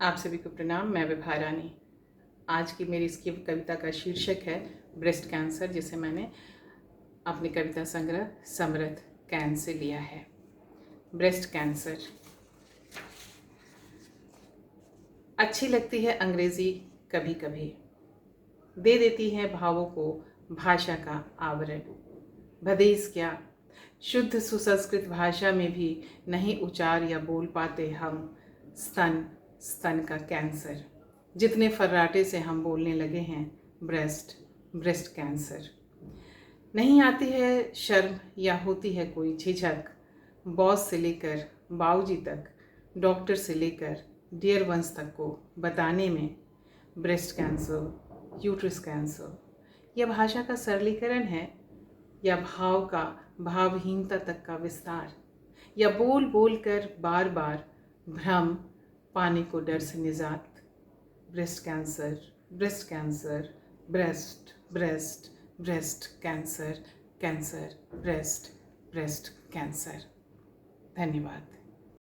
आप सभी को प्रणाम। मैं विभा रानी। आज की मेरी इसकी कविता का शीर्षक है ब्रेस्ट कैंसर, जिसे मैंने अपनी कविता संग्रह समृद्ध कैन से लिया है। Breast cancer. अच्छी लगती है अंग्रेजी कभी कभी, दे देती है भावों को भाषा का आवरण। भदेस क्या, शुद्ध सुसंस्कृत भाषा में भी नहीं उचार या बोल पाते हम स्तन स्तन का कैंसर। जितने फर्राटे से हम बोलने लगे हैं ब्रेस्ट ब्रेस्ट कैंसर। नहीं आती है शर्म या होती है कोई झिझक, बॉस से लेकर बाऊजी तक, डॉक्टर से लेकर डियर वंस तक को बताने में ब्रेस्ट कैंसर, यूट्रस कैंसर। यह भाषा का सरलीकरण है या भाव का भावहीनता तक का विस्तार, या बोल बोल कर बार बार भ्रम पाने को डर से निजात। Breast cancer, breast cancer, breast breast breast cancer, cancer breast breast cancer. धन्यवाद।